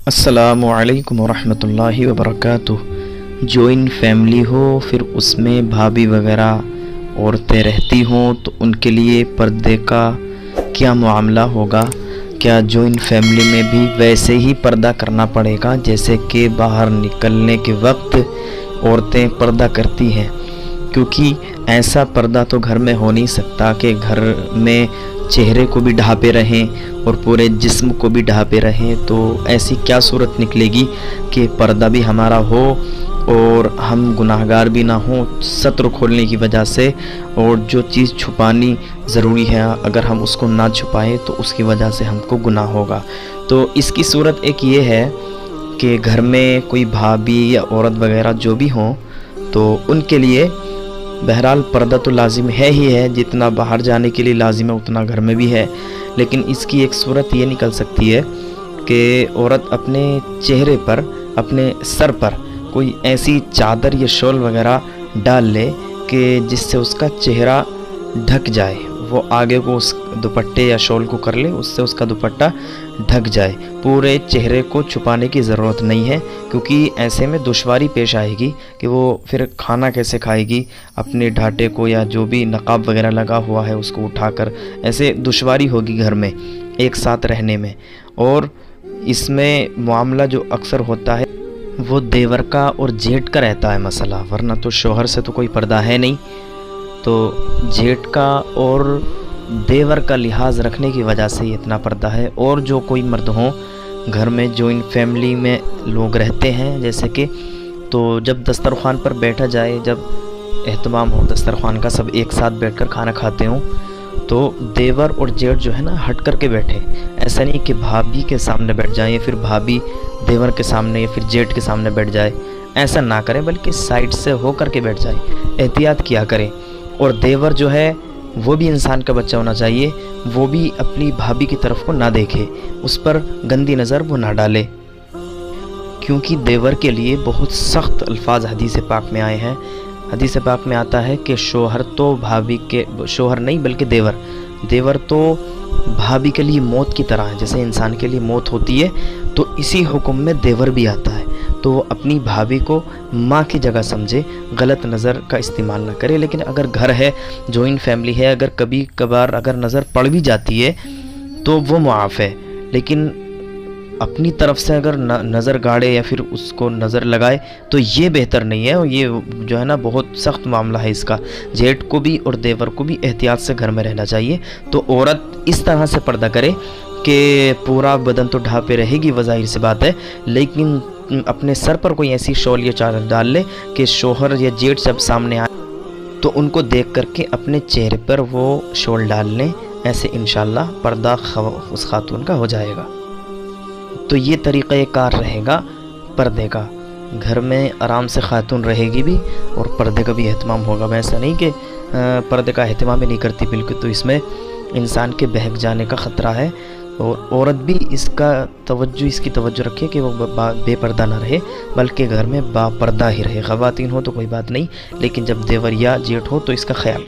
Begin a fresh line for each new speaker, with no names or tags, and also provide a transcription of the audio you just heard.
السلام علیکم ورحمۃ اللہ وبرکاتہ۔ جوائنٹ فیملی ہو پھر اس میں بھابھی وغیرہ عورتیں رہتی ہوں تو ان کے لیے پردے کا کیا معاملہ ہوگا؟ کیا جوائنٹ فیملی میں بھی ویسے ہی پردہ کرنا پڑے گا جیسے کہ باہر نکلنے کے وقت عورتیں پردہ کرتی ہیں؟ کیونکہ ایسا پردہ تو گھر میں ہو نہیں سکتا کہ گھر میں چہرے کو بھی ڈھانپے رہیں اور پورے جسم کو بھی ڈھانپے رہیں، تو ایسی کیا صورت نکلے گی کہ پردہ بھی ہمارا ہو اور ہم گناہگار بھی نہ ہوں ستر کھولنے کی وجہ سے، اور جو چیز چھپانی ضروری ہے اگر ہم اس کو نہ چھپائیں تو اس کی وجہ سے ہم کو گناہ ہوگا۔ تو اس کی صورت ایک یہ ہے کہ گھر میں کوئی بھابھی یا عورت وغیرہ جو بھی ہوں تو ان کے لیے بہرحال پردہ تو لازم ہے ہی ہے، جتنا باہر جانے کے لیے لازم ہے اتنا گھر میں بھی ہے، لیکن اس کی ایک صورت یہ نکل سکتی ہے کہ عورت اپنے چہرے پر، اپنے سر پر کوئی ایسی چادر یا شال وغیرہ ڈال لے کہ جس سے اس کا چہرہ ڈھک جائے، وہ آگے کو اس دوپٹے یا شال کو کر لے، اس سے اس کا دوپٹہ ڈھک جائے، پورے چہرے کو چھپانے کی ضرورت نہیں ہے، کیونکہ ایسے میں دشواری پیش آئے گی کہ وہ پھر کھانا کیسے کھائے گی، اپنے ڈھاٹے کو یا جو بھی نقاب وغیرہ لگا ہوا ہے اس کو اٹھا کر، ایسے دشواری ہوگی گھر میں ایک ساتھ رہنے میں۔ اور اس میں معاملہ جو اکثر ہوتا ہے وہ دیور کا اور جیٹھ کا رہتا ہے مسئلہ، ورنہ تو شوہر سے تو کوئی پردہ ہے نہیں، تو جیٹھ کا اور دیور کا لحاظ رکھنے کی وجہ سے اتنا پردہ ہے۔ اور جو کوئی مرد ہوں گھر میں جوائنٹ فیملی میں لوگ رہتے ہیں جیسے کہ، تو جب دسترخوان پر بیٹھا جائے، جب اہتمام ہو دسترخوان کا، سب ایک ساتھ بیٹھ کر کھانا کھاتے ہوں تو دیور اور جیٹھ جو ہے نا ہٹ کر کے بیٹھے، ایسا نہیں کہ بھابھی کے سامنے بیٹھ جائیں یا پھر بھابھی دیور کے سامنے یا پھر جیٹھ کے سامنے بیٹھ جائے، ایسا نہ کریں بلکہ سائڈ سے ہو کر کے بیٹھ جائیں، احتیاط کیا کریں۔ اور دیور جو ہے وہ بھی انسان کا بچہ ہونا چاہیے، وہ بھی اپنی بھابھی کی طرف کو نہ دیکھے، اس پر گندی نظر وہ نہ ڈالے، کیونکہ دیور کے لیے بہت سخت الفاظ حدیث پاک میں آئے ہیں۔ حدیث پاک میں آتا ہے کہ شوہر تو بھابھی کے، شوہر نہیں بلکہ دیور تو بھابھی کے لیے موت کی طرح ہے، جیسے انسان کے لیے موت ہوتی ہے تو اسی حکم میں دیور بھی آتا ہے، تو وہ اپنی بھابھی کو ماں کی جگہ سمجھے، غلط نظر کا استعمال نہ کرے۔ لیکن اگر گھر ہے، جوائنٹ فیملی ہے، اگر کبھی کبھار اگر نظر پڑ بھی جاتی ہے تو وہ معاف ہے، لیکن اپنی طرف سے اگر نظر گاڑے یا پھر اس کو نظر لگائے تو یہ بہتر نہیں ہے، اور یہ جو ہے نا بہت سخت معاملہ ہے اس کا۔ جیٹھ کو بھی اور دیور کو بھی احتیاط سے گھر میں رہنا چاہیے۔ تو عورت اس طرح سے پردہ کرے کہ پورا بدن تو ڈھانپے رہے گی، وہ ظاہر سی بات ہے، لیکن اپنے سر پر کوئی ایسی شال یا چادر ڈال لے کہ شوہر یا جیٹھ جب سامنے آئے تو ان کو دیکھ کر کے اپنے چہرے پر وہ شال ڈال لیں، ایسے انشاءاللہ پردہ اس خاتون کا ہو جائے گا۔ تو یہ طریقہ کار رہے گا پردے کا، گھر میں آرام سے خاتون رہے گی بھی اور پردے کا بھی اہتمام ہوگا۔ ایسا نہیں کہ پردے کا اہتمام ہی نہیں کرتی بالکل، تو اس میں انسان کے بہک جانے کا خطرہ ہے، اور عورت بھی اس کی توجہ رکھے کہ وہ بے پردہ نہ رہے بلکہ گھر میں با پردہ ہی رہے۔ خواتین ہو تو کوئی بات نہیں، لیکن جب دیور یا جیٹھ ہو تو اس کا خیال